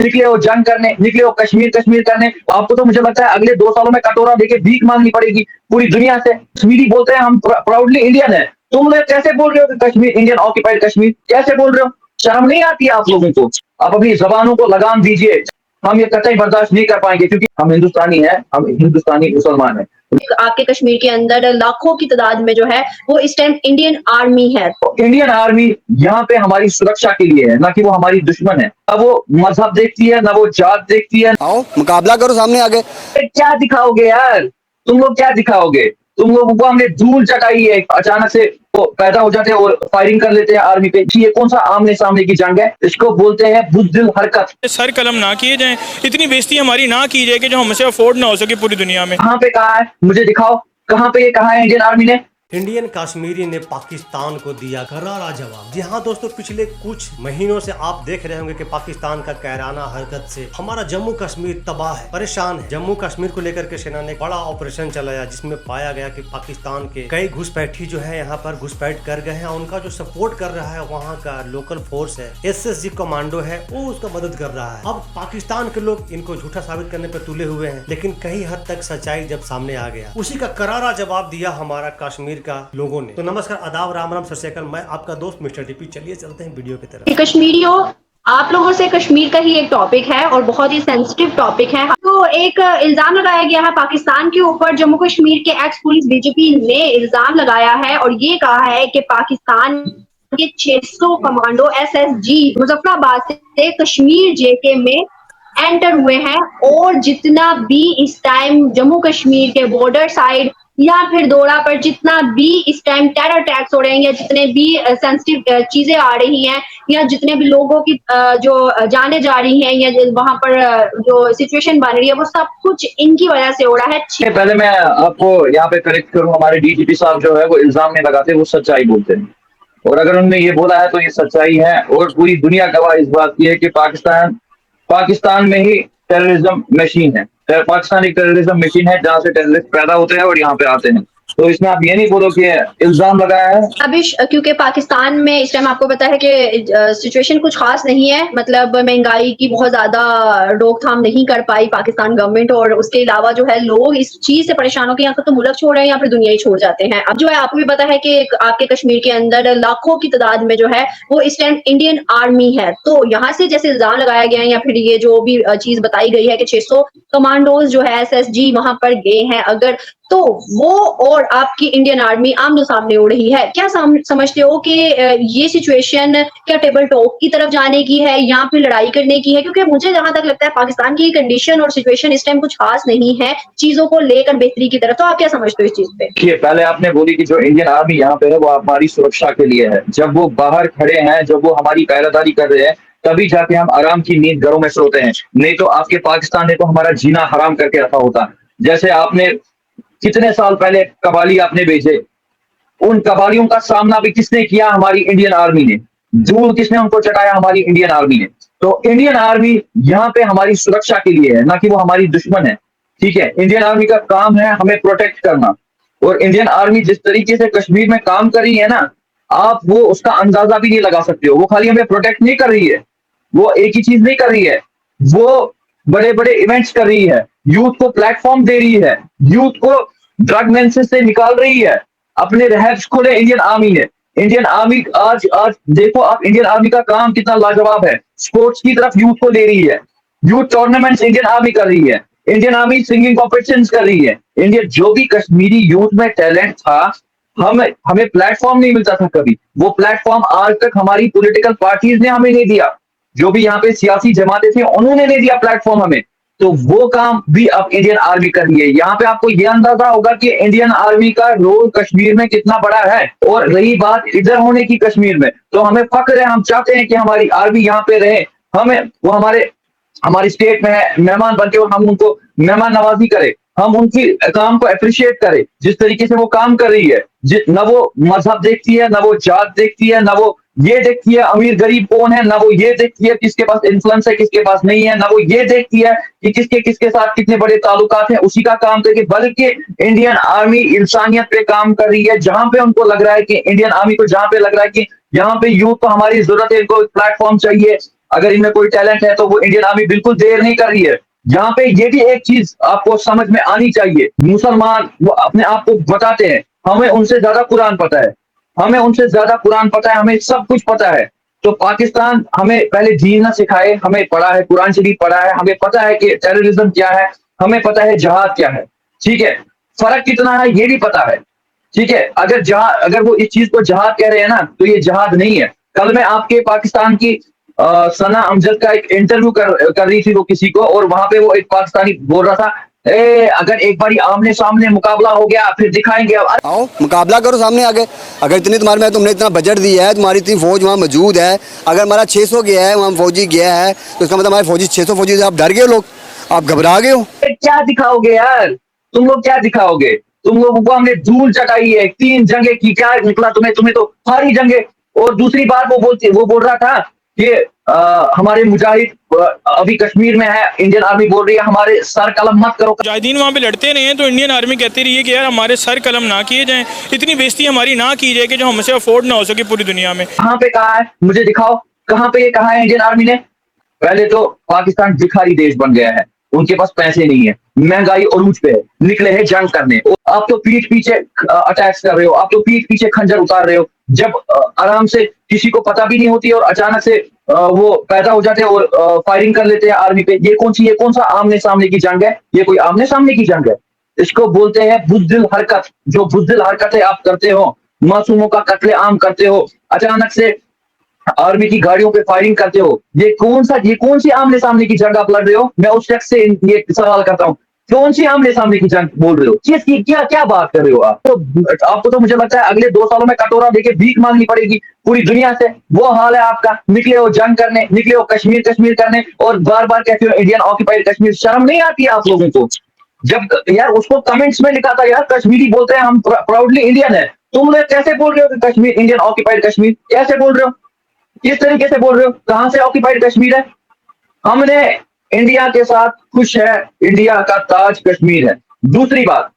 निकले हो जंग करने, निकले हो कश्मीर कश्मीर करने। आपको तो मुझे लगता है अगले 2 सालों में कटोरा लेके भीख मांगनी पड़ेगी पूरी दुनिया से। कश्मीरी बोलते हैं हम प्राउडली इंडियन है, तुम लोग कैसे बोल रहे हो कि कश्मीर इंडियन ऑक्यूपाइड कश्मीर, कैसे बोल रहे हो? शर्म नहीं आती है आप लोगों को? आप अपनी जबानों को लगाम दीजिए। हम ये कतई बर्दाश्त नहीं कर पाएंगे, क्योंकि हम हिंदुस्तानी हैं, हम हिंदुस्तानी मुसलमान हैं। आपके कश्मीर के अंदर लाखों की तादाद में जो है वो इस टाइम इंडियन आर्मी है। इंडियन आर्मी यहाँ पे हमारी सुरक्षा के लिए है, ना कि वो हमारी दुश्मन है। ना वो मजहब देखती है, ना वो जात देखती है। आओ मुकाबला करो सामने आगे। क्या दिखाओगे यार? तुम लोग क्या दिखाओगे? तुम लोगों को हमने धूल चटाई है, अचानक से वो पैदा हो जाते हैं और फायरिंग कर लेते हैं आर्मी पे। ये कौन सा आमने सामने की जंग है? इसको बोलते हैं बुज़दिल हरकत। सर कलम ना किए जाएं, इतनी बेइज्जती हमारी ना की जाए कि जो हमसे अफोर्ड ना हो सके पूरी दुनिया में। कहाँ पे कहा है? मुझे दिखाओ, कहाँ पे ये कहा है इंडियन आर्मी ने? इंडियन कश्मीरी ने पाकिस्तान को दिया करारा जवाब। जी हाँ दोस्तों, पिछले कुछ महीनों से आप देख रहे होंगे कि पाकिस्तान का कैराना हरकत से हमारा जम्मू कश्मीर तबाह है, परेशान है। जम्मू कश्मीर को लेकर के सेना ने बड़ा ऑपरेशन चलाया, जिसमें पाया गया कि पाकिस्तान के कई घुसपैठी जो है यहाँ पर घुसपैठ कर गए हैं। उनका जो सपोर्ट कर रहा है वहाँ का लोकल फोर्स है, SSG कमांडो है, वो उसका मदद कर रहा है। अब पाकिस्तान के लोग इनको झूठा साबित करने पर तुले हुए हैं, लेकिन कई हद तक सच्चाई जब सामने आ गया, उसी का करारा जवाब दिया हमारा कश्मीर का लोगों ने। तो नमस्कार, आदाब, राम राम, सत श्री अकाल। मैं आपका दोस्त मिस्टर टीपी। चलिए चलते हैं वीडियो की तरफ। कश्मीरियों, आप लोगों से कश्मीर का ही एक टॉपिक है और बहुत ही सेंसिटिव टॉपिक है। तो एक इल्जाम लगाया गया है पाकिस्तान के ऊपर। जम्मू कश्मीर के एक्स पुलिस DGP ने इल्जाम लगाया है और ये कहा है कि पाकिस्तान के 600 कमांडो SSG मुजफ्फराबाद से कश्मीर JK में एंटर हुए हैं, और जितना भी इस टाइम जम्मू कश्मीर के बॉर्डर साइड या फिर दोड़ा पर जितना भी इस टाइम टेरर अटैक्स हो रहे हैं, या जितने भी सेंसिटिव चीजें आ रही हैं, या जितने भी लोगों की जो जाने जा रही हैं, या वहां पर जो सिचुएशन बन रही है, वो सब कुछ इनकी वजह से हो रहा है। पहले मैं आपको यहाँ पे करेक्ट करूँ, हमारे DGP साहब जो है वो इल्जाम नहीं लगाते, वो सच्चाई बोलते हैं। और अगर उन्होंने ये बोला है तो ये सच्चाई है, और पूरी दुनिया गवाह इस बात की है कि पाकिस्तान में ही टेररिज्म मशीन है। पाकिस्तान एक टेररिज्म मशीन है, जहाँ से टेररिस्ट पैदा होते हैं और यहाँ पे आते हैं। तो इसमें आप ये नहीं बोलो कि इल्जाम लगाया है। अभी क्योंकि पाकिस्तान में इस टाइम आपको पता है कि सिचुएशन कुछ खास नहीं है, मतलब महंगाई की बहुत ज्यादा रोकथाम नहीं कर पाई पाकिस्तान गवर्नमेंट, और उसके अलावा जो है लोग इस चीज से परेशान हो कि यहाँ तो मुल्क छोड़ रहे हैं या फिर दुनिया ही छोड़ जाते हैं। अब जो है आपको भी पता है कि आपके कश्मीर के अंदर लाखों की तादाद में जो है वो इस टाइम इंडियन आर्मी है। तो यहाँ से जैसे इल्जाम लगाया गया है, या फिर ये जो भी चीज बताई गई है कि 600 कमांडोज जो है SSG वहां पर गए हैं, अगर तो वो और आपकी इंडियन आर्मी आमने सामने हो रही है, क्या समझते हो कि ये सिचुएशन क्या टेबल टॉक की तरफ जाने की है या फिर लड़ाई करने की है? क्योंकि मुझे जहां तक लगता है पाकिस्तान की कंडीशन और सिचुएशन इस टाइम कुछ खास नहीं है चीजों को लेकर बेहतरी की तरफ। तो आप क्या समझते हो इस चीज पे? देखिए, पहले आपने बोली कि जो इंडियन आर्मी यहाँ पे है वो हमारी सुरक्षा के लिए है। जब वो बाहर खड़े हैं, जब वो हमारी पहरेदारी कर रहे हैं, तभी जाके हम आराम की नींद घरों में सोते हैं। नहीं तो आपके पाकिस्तान ने तो हमारा जीना हराम करके रखा होता। जैसे आपने कितने साल पहले कबाली आपने भेजे, उन कबालियों का सामना भी किसने किया? हमारी इंडियन आर्मी ने। धूल किसने उनको चटाया? हमारी इंडियन आर्मी ने। तो इंडियन आर्मी यहाँ पे हमारी सुरक्षा के लिए है, ना कि वो हमारी दुश्मन है। ठीक है, इंडियन आर्मी का काम है हमें प्रोटेक्ट करना। और इंडियन आर्मी जिस तरीके से कश्मीर में काम कर रही है ना, आप वो उसका अंदाजा भी नहीं लगा सकते हो। वो खाली हमें प्रोटेक्ट नहीं कर रही है, वो एक ही चीज नहीं कर रही है, वो बड़े बड़े इवेंट्स कर रही है, यूथ को प्लेटफॉर्म दे रही है, यूथ को ड्रग मेंसेस से निकाल रही है, अपने रहब्स खोले इंडियन आर्मी ने। इंडियन आर्मी आज देखो आप, इंडियन आर्मी का काम कितना लाजवाब है। स्पोर्ट्स की तरफ यूथ को ले रही है, यूथ टूर्नामेंट्स इंडियन आर्मी कर रही है, इंडियन आर्मी सिंगिंग कॉम्पिटिशंस कर रही है। इंडियन जो भी कश्मीरी यूथ में टैलेंट था, हमें प्लेटफॉर्म नहीं मिलता था कभी। वो प्लेटफॉर्म आज तक हमारी पॉलिटिकल पार्टीज ने हमें नहीं दिया, जो भी यहाँ पे सियासी जमातें थी उन्होंने नहीं दिया प्लेटफॉर्म हमें। तो वो काम भी अब इंडियन आर्मी कर रही है। यहाँ पे आपको ये अंदाजा होगा कि इंडियन आर्मी का रोल कश्मीर में कितना बड़ा है। और रही बात इधर होने की कश्मीर में, तो हमें फख्र है, हम चाहते हैं कि हमारी आर्मी यहाँ पे रहे, हमें वो हमारी स्टेट में मेहमान बनके और हम उनको मेहमान नवाजी करें, हम उनकी काम को अप्रिशिएट करें जिस तरीके से वो काम कर रही है। न वो मजहब देखती है, न वो जात देखती है, न वो ये देखती है अमीर गरीब कौन है, ना वो ये देखती है किसके पास इन्फ्लुएंस है किसके पास नहीं है, ना वो ये देखती है कि किसके साथ कितने बड़े ताल्लुकात हैं, उसी का काम करके। बल्कि इंडियन आर्मी इंसानियत पे काम कर रही है। जहां पे उनको लग रहा है कि इंडियन आर्मी को जहां पे लग रहा है कि यहाँ पे यूथ को हमारी जरूरत है, इनको प्लेटफॉर्म चाहिए, अगर इनमें कोई टैलेंट है तो वो इंडियन आर्मी बिल्कुल देर नहीं कर रही है। यहाँ पे ये भी एक चीज आपको समझ में आनी चाहिए, मुसलमान वो अपने आप को बताते हैं हमें उनसे ज्यादा कुरान पता है, हमें उनसे ज्यादा कुरान पता है, हमें सब कुछ पता है। तो पाकिस्तान हमें पहले दीन ना सिखाए, हमें पढ़ा है, कुरान शरीफ पढ़ा है, हमें पता है कि टेररिज्म क्या है, हमें पता है जहाद क्या है। ठीक है, फर्क कितना है ये भी पता है। ठीक है, अगर वो इस चीज को जहाद कह रहे हैं ना तो ये जहाद नहीं है। कल मैं आपके पाकिस्तान की सना अमजद का एक इंटरव्यू कर रही थी वो किसी को, और वहां पे वो एक पाकिस्तानी बोल रहा था अगर एक बारी आमने सामने मुकाबला हो गया फिर दिखाएंगे। आओ मुकाबला करो सामने आके। अगर इतनी तुम्हारे में तुमने इतना बजट दिया है, तुम्हारी इतनी फौज वहाँ मौजूद है, अगर हमारा 600 गया है वहाँ फौजी गया है तो इसका मतलब हमारे फौजी 600 फौजी से आप डर गए हो, लोग आप घबरा गए हो। क्या दिखाओगे यार, तुम लोग क्या दिखाओगे? तुम लोगों को हमने धूल चटाई है, 3 जंगे की, क्या निकला तुम्हें तो सारी जंगे। और दूसरी बात वो बोल रहा था कि हमारे मुजाहिद अभी कश्मीर में है, इंडियन आर्मी बोल रही है हमारे सर कलम मत करो। मुजाहिदीन वहाँ पे लड़ते रहे हैं तो इंडियन आर्मी कहती रही है कि यार हमारे सर कलम ना किए जाएं, इतनी बेइज्जती हमारी ना की जाए कि जो हमसे अफोर्ड ना हो सके पूरी दुनिया में। कहाँ पे कहा है, मुझे दिखाओ कहाँ पे ये कहा है इंडियन आर्मी ने। पहले तो पाकिस्तान भिखारी देश बन गया है, उनके पास पैसे नहीं है, महंगाई अरूज पे है, निकले हैं जंग करने। आप तो पीठ पीछे अटैक्स कर रहे हो, आप तो पीठ पीछे खंजर उतार रहे हो। जब आराम से किसी को पता भी नहीं होती और अचानक से वो पैदा हो जाते हैं और फायरिंग कर लेते हैं आर्मी पे। ये कौन सा आमने सामने की जंग है? ये कोई आमने सामने की जंग है? इसको बोलते हैं बुज़दिल हरकत। जो बुज़दिल हरकतें आप करते हो, मासूमों का कत्ले आम करते हो, अचानक से आर्मी की गाड़ियों पे फायरिंग करते हो, ये कौन सी आमने सामने की जंग आप लड़ रहे हो? मैं उस शख्स से ये सवाल करता हूँ, कौन सी आमने सामने की जंग बोल रहे हो? क्या बात कर रहे हो आप? तो आपको तो मुझे लगता है अगले 2 सालों में कटोरा देके भीख मांगनी पड़ेगी पूरी दुनिया से। वो हाल है आपका। निकले हो जंग करने, निकले हो कश्मीर करने, और बार बार कहते हो इंडियन ऑक्यूपाइड कश्मीर। शर्म नहीं आती आप लोगों को? जब यार उसको कमेंट्स में लिखा था यार कश्मीरी बोलते हैं हम प्राउडली इंडियन है, तुम लोग कैसे बोल रहे हो कि कश्मीर इंडियन ऑक्यूपाइड कश्मीर? कैसे बोल रहे हो? किस तरीके से बोल रहे हो? कहां से ऑक्यूपाइड कश्मीर है? हमने इंडिया के साथ खुश है, इंडिया का ताज कश्मीर है। दूसरी बात,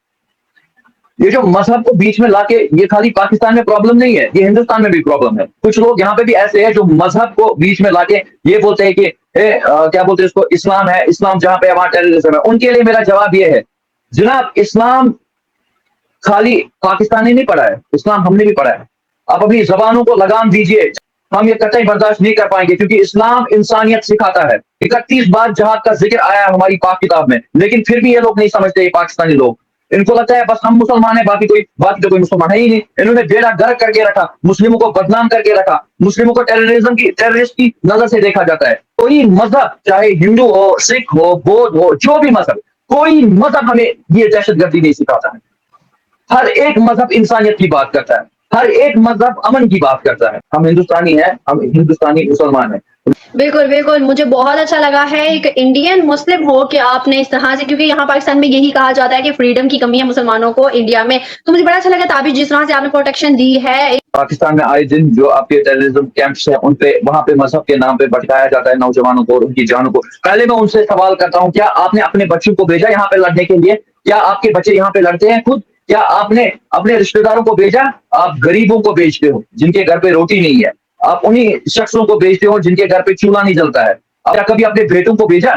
ये जो मजहब को बीच में लाके, ये खाली पाकिस्तान में प्रॉब्लम नहीं है, ये हिंदुस्तान में भी प्रॉब्लम है। कुछ लोग यहाँ पे भी ऐसे हैं जो मजहब को बीच में लाके ये बोलते हैं कि क्या बोलते हैं इसको, इस्लाम है, इस्लाम जहां पे वहां टेररिज्म है। उनके लिए मेरा जवाब ये है, जनाब इस्लाम खाली पाकिस्तान ने नहीं पढ़ा है, इस्लाम हमने भी पढ़ा है। आप अपनी जबानों को लगाम दीजिए, हम ये कतई बर्दाश्त नहीं कर पाएंगे, क्योंकि इस्लाम इंसानियत सिखाता है। 31 बार जहाद का जिक्र आया हमारी पाक किताब में, लेकिन फिर भी ये लोग नहीं समझते, ये पाकिस्तानी लोग। इनको लगता है बस हम मुसलमान हैं, बाकी तो कोई मुसलमान है ही नहीं। इन्होंने बेड़ा गर्क करके रखा, मुस्लिमों को बदनाम करके रखा, मुस्लिमों को टेररिस्ट की नजर से देखा जाता है। कोई मजहब, चाहे हिंदू हो, सिख हो, बौद्ध हो, जो भी मजहब, कोई मजहब हमें ये दहशतगर्दी नहीं सिखाता है। हर एक मजहब इंसानियत की बात करता है, हर एक मजहब अमन की बात करता है। हम हिंदुस्तानी हैं, हम हिंदुस्तानी मुसलमान हैं। बिल्कुल बिल्कुल, मुझे बहुत अच्छा लगा है एक इंडियन मुस्लिम हो कि आपने इस तरह से, क्योंकि यहाँ पाकिस्तान में यही कहा जाता है कि फ्रीडम की कमी है मुसलमानों को इंडिया में, तो मुझे बड़ा अच्छा लगा ताबिश जिस तरह से आपने प्रोटेक्शन दी है। पाकिस्तान में आए दिन जो आपके टेररिज्म कैंप्स हैं, उन पे वहां पे मजहब के नाम पे भटकाया जाता है नौजवानों को और उनकी जानों को। पहले मैं उनसे सवाल करता हूँ, क्या आपने अपने बच्चों को भेजा यहाँ पे लड़ने के लिए? क्या आपके बच्चे यहाँ पे लड़ते हैं खुद? क्या आपने अपने रिश्तेदारों को भेजा? आप गरीबों को भेजते हो जिनके घर पे रोटी नहीं है, आप उन्हीं शख्सों को भेजते हो जिनके घर पे चूल्हा नहीं जलता है। क्या कभी अपने बेटों को भेजा?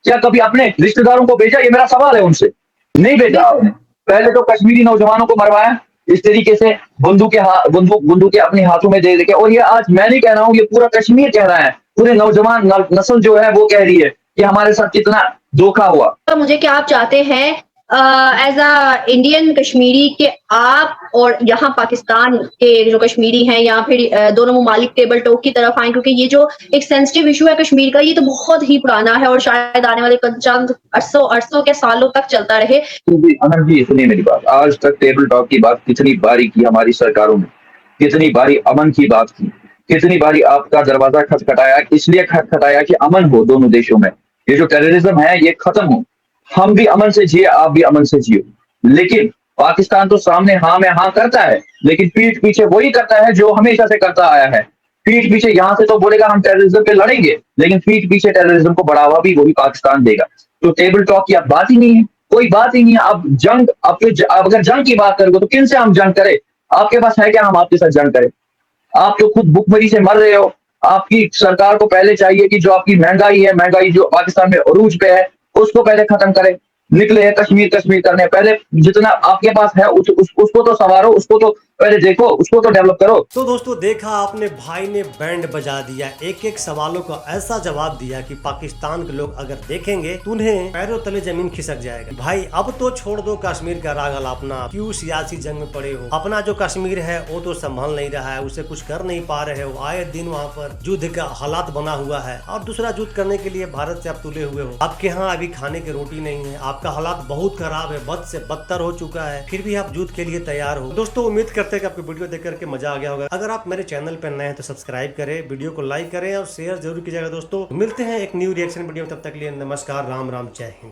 क्या कभी अपने रिश्तेदारों को भेजा? ये मेरा सवाल है उनसे। नहीं भेजा आपने। पहले तो कश्मीरी नौजवानों को मरवाया इस तरीके से, बंदूकें अपने हाथों में दे के। और ये आज मैं नहीं कह रहा हूँ, ये पूरा कश्मीर कह रहा है, पूरे नौजवान नस्ल जो है वो कह रही है कि हमारे साथ कितना धोखा हुआ। तो मुझे क्या आप चाहते हैं एज अ इंडियन कश्मीरी के आप और यहाँ पाकिस्तान के जो कश्मीरी हैं या फिर दोनों ममालिक टेबल टॉक की तरफ आए, क्योंकि ये जो एक सेंसिटिव इशू है कश्मीर का, ये तो बहुत ही पुराना है और शायद आने वाले चंद अरसों के सालों तक चलता रहे। अनंत जी सुनिए मेरी बात, आज तक टेबल टॉक की बात कितनी बारी की हमारी सरकारों ने, कितनी बारी अमन की बात की, कितनी बारी आपका दरवाजा खटखटाया, इसलिए खटखटाया कि अमन हो दोनों देशों में, ये जो टेररिज्म है ये खत्म हो, हम भी अमन से जिए, आप भी अमन से जियो। लेकिन पाकिस्तान तो सामने हाँ में हाँ करता है, लेकिन पीठ पीछे वही करता है जो हमेशा से करता आया है। पीठ पीछे यहाँ से तो बोलेगा हम टेररिज्म पे लड़ेंगे, लेकिन पीठ पीछे टेररिज्म को बढ़ावा भी वही पाकिस्तान देगा। तो टेबल टॉक की अब बात ही नहीं है, कोई बात ही नहीं है। अब जंग, अगर जंग की बात करोगे तो किन से हम जंग करें? आपके पास है क्या हम आपके साथ जंग करें? आप तो खुद भूखमरी से मर रहे हो, आपकी सरकार को पहले चाहिए कि जो आपकी महंगाई है, महंगाई जो पाकिस्तान में अरूज पे है, उसको पहले खत्म करे। निकले हैं कश्मीर कश्मीर करने, पहले जितना आपके पास है उसको तो संवारो, उसको तो पहले देखो, उसको तो डेवलप करो। तो दोस्तों देखा आपने, भाई ने बैंड बजा दिया, एक एक सवालों का ऐसा जवाब दिया कि पाकिस्तान के लोग अगर देखेंगे तो उन्हें पैरों तले जमीन खिसक जाएगा। भाई अब तो छोड़ दो कश्मीर का राग अलापना, क्यों सियासी जंग में पड़े हो। अपना जो कश्मीर है वो तो संभाल नहीं रहा है, उसे कुछ कर नहीं पा रहे हो। आए दिन वहाँ पर युद्ध का हालात बना हुआ है और दूसरा युद्ध करने के लिए भारत से आप तुले हुए हो। आपके यहाँ अभी खाने की रोटी नहीं है, आपका हालात बहुत खराब है, बद से बदतर हो चुका है, फिर भी आप युद्ध के लिए तैयार हो। दोस्तों उम्मीद करते हैं कि आपको वीडियो देख करके मजा आ गया होगा। अगर आप मेरे चैनल पर नए हैं तो सब्सक्राइब करें, वीडियो को लाइक करें और शेयर जरूर कीजिएगा। दोस्तों मिलते हैं एक न्यू रिएक्शन वीडियो में, तब तक के लिए नमस्कार, राम राम, जय हिंद।